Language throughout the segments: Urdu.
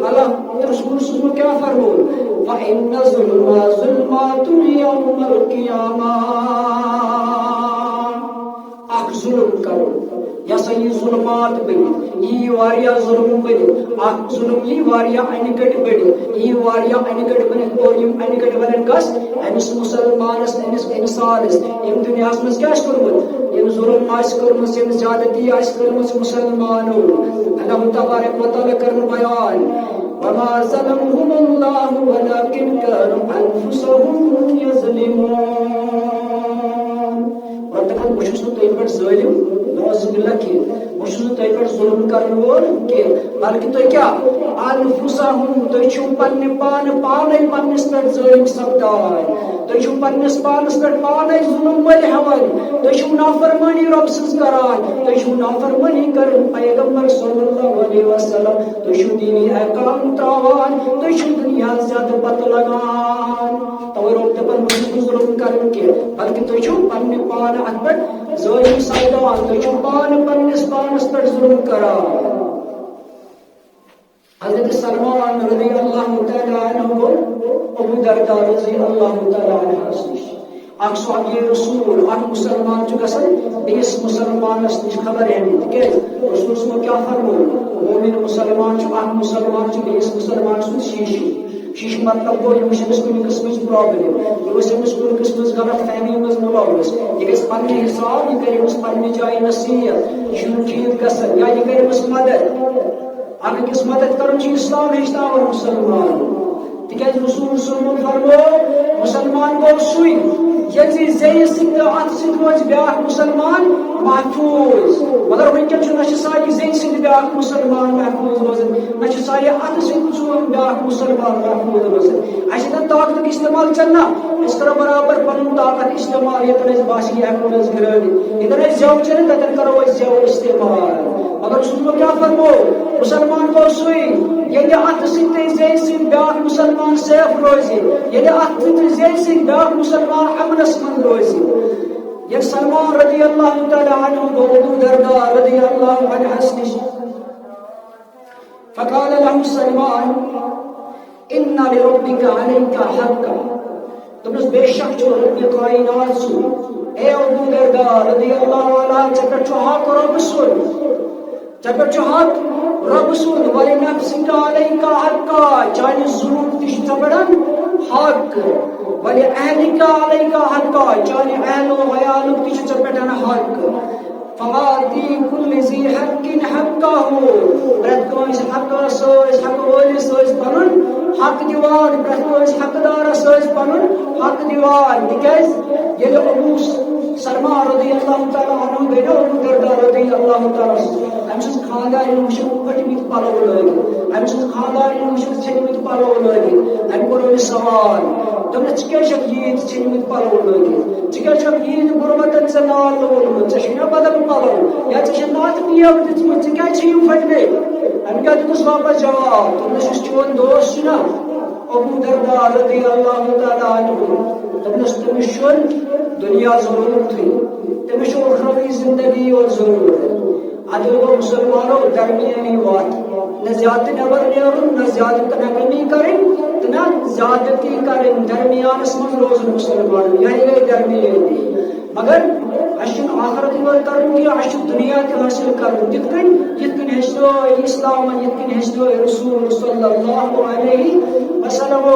اللہ رسول صلی کیا فرمود فإن الظلم ظلمات یوم القیامہ اخ ظلم کرو یا صحیح ظلمات بنی یہ واریا ظلم بنی اخ ظلم یہ واریا انکٹ بنی یہ واریا انکٹ بنی اور یم انکٹ بنن کس امس مسلمانس امس انسانس یم دنیا مز کیا کرمت یم ظلم آس کرمس یم زیادتی آس کرمس مسلمانو اللہ تبارک و تعالی کرن بیان وما ظلمهم الله ولكن كانوا انفسهم يظلمون بہت بہت تہ ظالم نوز باللہ کی بہت تہ ظلم کرن وول کی بلکہ تہ کیا انفسهم تہ چھو پنہ پان پانے پنس پہ ظالم سپدان تہ چھو پنس پانس پہ پانے ظلم ول ہون تہ چھو نافرمانی رب سز کران تہ چھو نافرمانی کرن پیغمبر صلی اللہ علیہ وسلم تہ چھو دینی احکام تراوان تہ چھو دنیا زیادہ پتہ لگان تو رب دپن بہت ظلم کرن کی بلکہ تہ چھو پنہ پان ات پہ ظالم سپدان تہ چھو پان پنس پانس پہ ظلم کران حضرت سلمان رضی اللہ تعالی عنہ ابو درداء رضی اللہ تعالی عنہ اک صحابی رسول اک مسلمان چھ گژھان بیس مسلمانس نش خبر ہینی تکیاز رسول صلی کیا فرمود مومن مسلمان چھ اک مسلمان چھ بیس مسلمان سن شیش مطلب گو یہ امس کن قسم پرابلم یہ امس کن قسم غلط فہمی مز ملوث یہ گھس پنہ حساب یہ کر امس پنہ جائے نصیحت یہ ٹھیک گژھن یا یہ کر امس مدد اگر کس مدد کرن چھ اسلام ہیچناون مسلمان تکیاز رسول صلی اللہ فرمو مسلمان گو سوئی یل زی سک ات سک روز بیاکھ مسلمان محفوظ مگر ونکن چھ نہ ساری زی سک بیاکھ مسلمان محفوظ روزن نہ ساری ات سک بیاکھ مسلمان محفوظ روزن اچھا طاقت استعمال چلنا اس کرو برابر پن طاقت استعمال یہ تر باسی ہیکو نس گرانی ادھر زیو چلے تر کرو زیو استعمال مگر رسول کیا فرمو مسلمان کو سوئی یہ ات سک زی سک بیاکھ مسلمان سیف روزی یہ ات سک زی سک بیاکھ مسلمان امنس من روزی یہ سلمان رضی اللہ تعالی عنہ ابو درداء رضی اللہ عنہ نش فقال له سلمان ان لربك عليك حقا تم بے شک جو رب کائنات سو اے ابو درداء رضی اللہ عنہ چکر حق رب سو چکر حق رب سو ولنفسك عليك حقا چاہے ضرورت تش چپڑن حق ولی اہلک علیکا حقا چاہے اہل و عیالک تش چپڑن حق فآتی کل ذی حق حقا ہو پرت کنس حق سوز حق ولی سوز پنن حق دیوان پرت کنس حق دار سوز پنن حق دیوان تکیاز یہ ابو سلمان رضی اللہ تعالی عنہ گئی ابو درداء رضی اللہ تعالی عنہ امس خاندار مشک پٹمت پلو لگی امس خاندار مشک چھنمت پلو لگی ام کرو سوال تم چکیشک یہ چھنمت پلو لگی چکیشک یہ غربت سے نال لگن چشنا بدل پلو یا چشنات نیو دت چکا چھیم پھٹنے ام کا تو واپس جواب تم نے چون دوست نا ابو درداء رضی اللہ تعالی عنہ تم نے شون دنیا ضرورت تھی تمہیں اخروی زندگی اور ضرورت ادو مسلمانوں درمیانی بات نہ زیادہ نبر نیرن نہ زیادہ کمی کریں نہ زیادتی کریں درمیان من روز مسلمان یعنی گئی درمیانی مگر اشن آخرت ور کرن کی اشن دنیا کے حاصل کرن جتکن ہشتو اسلام جتکن ہشتو رسول صلی اللہ علیہ وسلم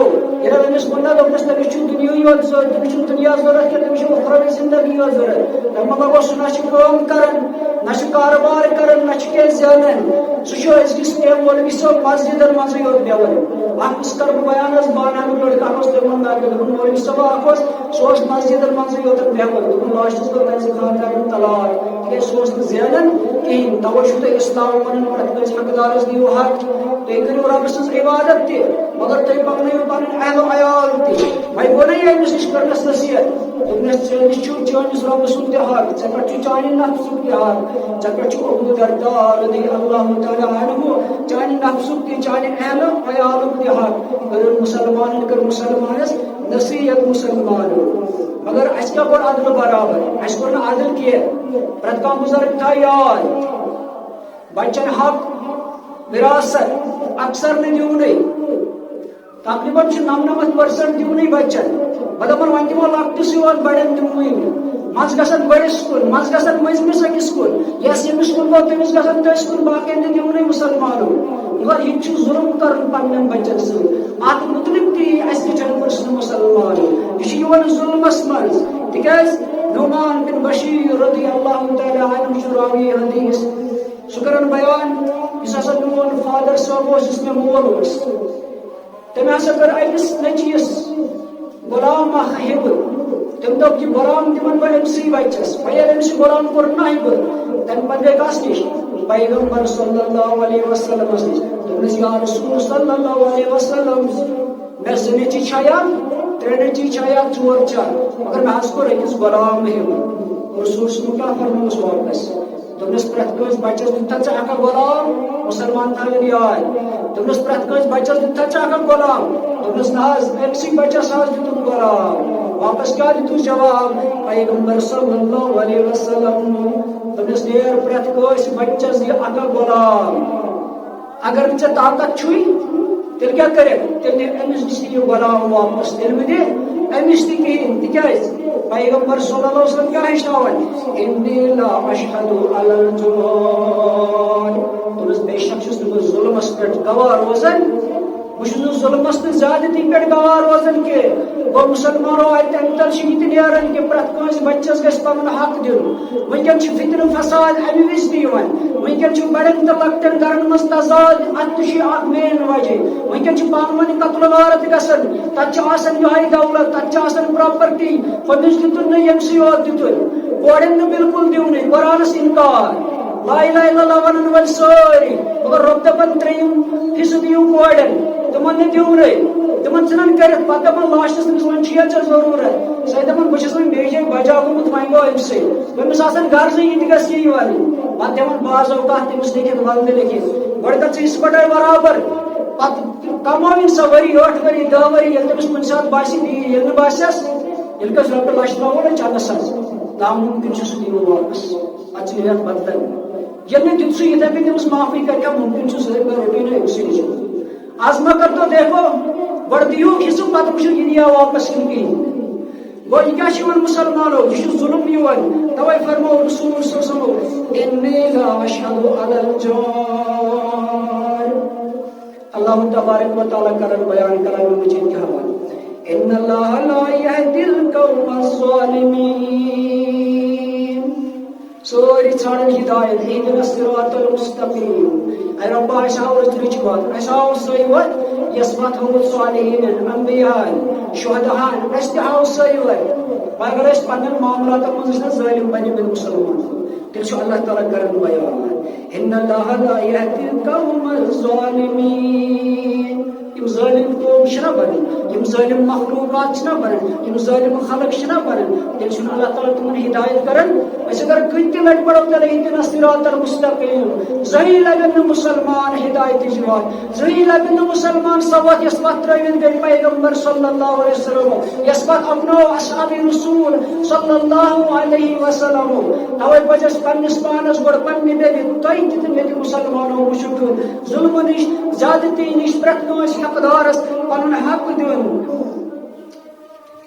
یہ رمس بندہ دس تمش دنیا یوت ضرورت تمش دنیا ضرورت کہ تمش اخروی زندگی ضرورت تم گوس نہ کام کرن نہ کاروبار کرن نہ کے زانن سو اس ٹیم ول سو مسجد مز یوت بیون اخ کر بیان اس بانا لڑکا اس تمن نہ مول سبا اخ سو مسجد مز یوت بیون لاسٹس کو میں خاندان طلاق کہ سوس زینن کہ توجہ اسلام من پرت حقدارس دیو حق تے کرو رب سز عبادت تے مگر تے پکنیو پن اہل و عیال تے بھائی بنے یہ نش کرنس نصیحت تم چون چانس رب سن تے حق چکر چانی نفس تے حق چکر ابو درداء رضی اللہ تعالی عنہ چانی نفس تے چانی اہل و عیال تے حق اگر مسلمان کر مسلمانس نصیحت مسلمان مگر اس کا کوئی عدل برابر اس کو عدل کیے پرت کا بزرگ تھا یاد بچن حق وراثت اکثر نے دیونے تقریباً 99% دیونے بچن بدپن ون دمو لکٹس یوت بڑن دموی مز گژھن بڑس کن مز گژھن مزمس أکس کن یس یمس کن گو تمس گژھن تس کن باقین تہ دیونے مسلمانو مگر یہ ظلم کرن پنن بچن ست ات مطلق تی اس تہ مسلمان یہ یون ظلمس مز تکیاز نعمان بن بشیر رضی اللہ تعالی عنہ راوی حدیث سہ کرن بیان اس ہسا میون فادر صاحب اس میں مول اس تم ہسا کر أکس نیچیس غلام اخ ہب تم دپ یہ غلام تمن بہ أمسی بچس پہ أمس غلام کور نہب تم پتہ گئی کس نش پیغمبر صلی اللہ علیہ وسلم نش دوپنس یا رسول صلی اللہ علیہ وسلم مے زٕ نیچی چھایا ترٛےٚ نیچی چھایا ژور چھا مگر مے حظ کوٚر أکِس غلام ہب رسول صلی کیٛاہ فرمووُس واپس دوپنس پرٛٮ۪تھ کٲنٛسہِ بچس دِتھا ژٕ اکھ اکھ غلام مسلمان تھاوٕنۍ یاد دوپنس پرٛٮ۪تھ کٲنٛسہِ بچس دِتھا ژٕ اکھ اکھ غلام دوپنس نہ حظ أمسٕے بچس حظ دِتُم غلام واپس کیٛاہ دِتُس جواب پیغمبر صلی اللہ علیہ وسلم دوپنس نیر پرٛٮ۪تھ کٲنٛسہِ بچس دِ اکھ اکھ غلام اگر نہٕ ژےٚ طاقت چھُے تیٚلہِ کیٛاہ کٔرِکھ تیٚلہِ دِ أمِس نِش تہِ یہِ غلام واپس تیٚلہِ مہٕ دِ أمِس تہِ کِہیٖنۍ تِکیٛازِ پیغمبر صلی اللہ علیہ وسلم کیٛاہ ہیٚچھناوان انی لا اشہد علی الجوار دوپنس بے شک چھُس نہٕ بہٕ ظُلمس پٮ۪ٹھ گواہ روزان بہٕ چھُس نہٕ ظُلمس تہٕ زیادتی پٮ۪ٹھ گواہ روزان کینٛہہ گوٚو مُسلمانو اَتہِ تَمہِ تل چھِ یہِ تہِ نیران کہِ پرٛٮ۪تھ کٲنٛسہِ بچس گژھِ پنُن حق دیُن وٕنکٮ۪ن چھُ فتنہٕ فساد اَمہِ وِزِ تہِ یِوان وٕنکٮ۪ن چھُ بڑٮ۪ن تہٕ لۄکٹٮ۪ن گرن منٛز تضاد اتھ تہِ چھُ اکھ مین وجہ وٕنکٮ۪ن چھُ پانہٕ ؤنۍ قتل و غارت گژھان تتہِ چھِ آسان یِہوٚے دولت تتہِ چھِ آسان پراپرٹی ہُمِس دِتُن نہٕ ییٚمسٕے یوت دِتُن کورٮ۪ن نہٕ بالکل دِونٕے قرآنس انکار لا اِلہَ اِلَّا اللہ ونن وٲلۍ سٲری مگر رۄب دپان 3% دِیِو کورٮ۪ن تمن نہٕ دِونٕے تمن ژھٕنان کٔرِتھ پتہٕ دپان لاسٹس تٔمِس وۄنۍ چھُیا ژےٚ ضروٗرت سۄ دپان بہٕ چھس وۄنۍ بیٚیہِ جایہِ بجا گوٚمُت وۄنۍ گوٚو أمسٕے تٔمِس آسان غرضٕے یہِ تہِ گژھِ یی وَنٕنۍ پتہٕ دِوان بعض اوقات تٔمِس لیکھِتھ ولدٕ لیکھِتھ گۄڈٕ کر ژٕ یِژھ پٲٹھۍ برابر پتہٕ کمٲوِن سۄ ؤری 8 ؤری 10 ؤری ییٚلہِ تٔمِس کُنہِ ساتہٕ باسہِ دِی ییٚلہِ نہٕ باسٮ۪س ییٚلہِ کٲنٛسہِ رۄپیہِ لچھ ترٛاوو نا چندس حظ ناممکن چھُ سُہ دِیو واپس پتہٕ چھِ نیران بدلن ییٚلہِ نہٕ دیُت سُہ یِتھے کٔنۍ تٔمِس معافی کرِ کیٛاہ ممکن چھُ سُہ ہیٚکہِ رۄپیہِ نہٕ أمسٕے نِش آز ما کر تو دیکھو گۄڈٕ دِیوٗکھ حِصہٕ پتہٕ وٕچھِو یہِ دِیا واپس کِنہٕ کِہیٖنۍ گوٚو یہِ کیٛاہ چھُ یِوان مُسلمانو یہِ چھُ ظُلم یِوان توے فرموو رسول صلی اللہ علیہ وسلم انی لا اشہد علی الجار اللہ تبارک و تعالیٰ کرن بیان کلام مجید کے حوالے ان اللہ لا یہدی القوم الظالمین سوری ژھانڈن ہدایت اہدنا الصراط المستقیم اے رب اَسہِ ہاو رٕژ وتھ اَسہِ ہاو سۄے وتھ یۄس وتھ ہٲوٕتھ صالحیٖنن انبیاہن شہداہن اَسہِ تہِ ہاو سۄے وتھ اگر أسۍ پننٮ۪ن معاملاتن منٛز ٲسۍ نا ظٲلم بنیمٕتۍ مُسلمان تیٚلہِ چھُ اللہ تعالیٰ کران بیان ان اللہ لا یہدی القوم الظالمین یم ظٲلم قوم چھِنا بنان یم ظٲلم مخلوقات چھِنا بنان یم ظٲلم خلق چھِنا بنان تیٚلہِ چھُنہٕ اللہ تعالیٰ تِمن ہدایت کران أسۍ اگر کُنہِ تہِ لٹہِ پرو تیٚلہِ اہدنا الصراط المستقیم زٕہٕنۍ لبن نہٕ مُسلمان ہدایتٕچ وتھ زٕہٕنۍ لبن نہٕ مُسلمان سۄ وتھ یۄس وتھ ترٲوِتھ گٔے پیغمبر صلی اللہ علیہ وسلم یۄس وتھ اپنوو اصحابِ رسول صلی اللہ علیہ وسلم توے پزِ اَسہِ پننِس پانس گۄڈٕ پننہِ دِلہِ تۄہہِ تہِ تہٕ مےٚ تہِ مُسلمانو وٕچھُن ظُلمہٕ نِش زیادتی نِش پرٛٮ۪تھ کٲنٛسہِ حقدارس پنُن حق دیُن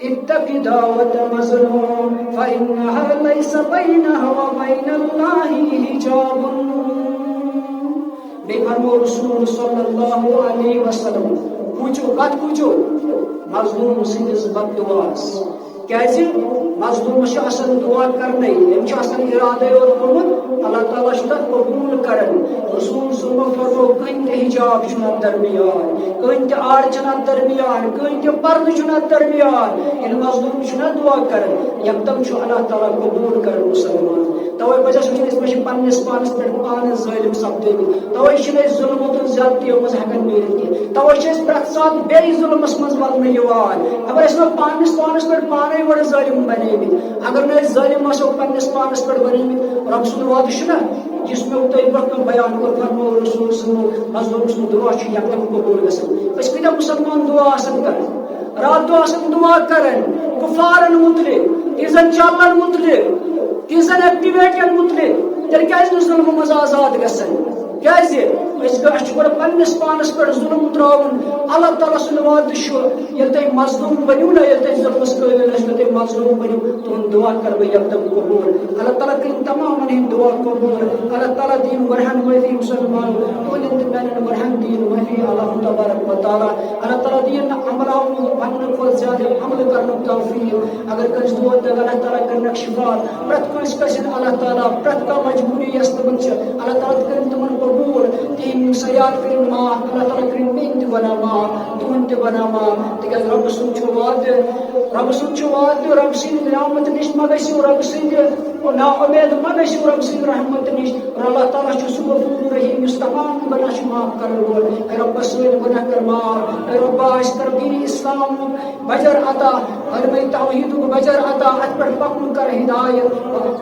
اتق دعوت مظلوم فإنها ليس بينها وبين الله حجاب بیٚیہِ فرموو رسول صلی اللہ علیہ وسلم پوٗچھِو کتھ پوٗچھِو مظلوم سٕنٛدِس بد دُعاہس کیٛازِ مظلومس چھُ آسان دعا کرنے أمۍ چھُ آسان ارادے یوت کوٚرمُت اللہ تعالیٰ چھُ تتھ قبوٗل کران رسول صلی اللہ علیہ وسلم فرموو کٕہٕنۍ تہِ حجاب چھُنہٕ اتھ درمیان کٕہٕنۍ تہِ آڑ چھنہٕ اتھ درمیان کٕہٕنۍ تہِ پردٕ چھُنہٕ اتھ درمیان ییٚلہِ مظلوم چھُنہ دعا کران یکدم چھُ اللہ تعالیٰ قبوٗل کران مُسلمان توے پزِ اَسہِ وٕچھُن أسۍ ما چھِ پننِس پانس پٮ۪ٹھ پانس ظٲلم سپدٲمٕتۍ توے چھِنہٕ أسۍ ظُلمو تہٕ زیادتیو منٛز ہٮ۪کان نیٖرِتھ کینٛہہ توے چھِ أسۍ پرٛٮ۪تھ ساتہٕ بیٚیہِ ظُلمس منٛز ولنہٕ یِوان خبر أسۍ ما پننِس پانس پٮ۪ٹھ پانے گۄڈٕ ظٲلم بنیمٕتۍ اگر نہٕ أسۍ ظٲلم آسو پننِس پانس پٮ۪ٹھ بنیمٕتۍ رۄب سُنٛد وعدٕ چھُنہ یُس مےٚ تۄہہِ برونٛہہ کُن بیان کوٚر فرموو رسول صلی مظلوم سُنٛد دعا چھُ یکدم قبوٗل گژھان أسۍ کۭتیاہ مُسلمان دعا آسان کران رات دۄہ آسان دعا کران کُفارن متعلق تیٖژن چالن متعلق تیٖژن ایکٹِویٹین متعلق تیٚلہِ کیٛازِ نہٕ ظُلمہٕ منٛز آزاد گژھان کیازِ أسۍ گۄڈٕ پننِس پانس پٮ۪ٹھ ظلم تراوُن اللہ تعالیٰ سُنٛد وعدٕ چھُ ییٚلہِ تُہۍ مظلوم بٔنِو نا ییٚلہِ تُہۍ ظلمس قٲبِل ٲسِو تُہۍ مظلوم بٔنِو تُہُنٛد دعا کرٕ بہٕ یکدم قبوٗل اللہ تعالیٰ کٔرِنۍ تمامن ہٕنٛدۍ دعا قبوٗل اللہ تعالیٰ دِیِن گۄرہن معٲفی مُسلمانو تُہنٛدٮ۪ن تہٕ میانٮ۪ن گۄرہن دِیِن معٲفی اللہ تبارک و تعالیٰ اللہ تعالیٰ دِیِن نہٕ عملاونُک پننہٕ کھۄتہٕ زیادٕ عملہٕ کرنُک توفیٖق اگر کٲنٛسہِ دود دگ اللہ تعالیٰ کٔرنکھ شِفا پرٛٮ۪تھ کٲنٛسہِ گژھن اللہ تعالیٰ پرٛٮ۪تھ کانٛہہ مجبوٗری یۄس تِمن چھِ اللہ تعالیٰ کٔرِنۍ تِمن قبوٗل تِہنٛدۍ سیاد کٔرِنۍ معاف اللہ تعالیٰ کٔرِنۍ میٲنۍ تہِ گۄناہ معاف تُہُنٛد تہِ گۄناہ معاف تِکیٛازِ رۄبہٕ سُنٛد چھُ وعدٕ رۄبہٕ سٕنٛدِ نعمتہٕ نِش مہ گٔژھِو رۄبہٕ سٕنٛدِ نا اُمید مہ گٔژھِو رۄبہٕ سٕنٛدِ رحمتہٕ نِش اور اللہ تعالیٰ چھُ سُہ غفوٗر رحیٖم یُس تمام گۄناہ چھُ معاف کرن وول اے رۄبس سٲنۍ گۄناہ کر معاف اے رۄبا اَسہِ کر دیٖنِ اِسلامُک بجر عطا کلمہ توحیٖدُک بجر عطا اتھ پٮ۪ٹھ پکُن کر ہدایت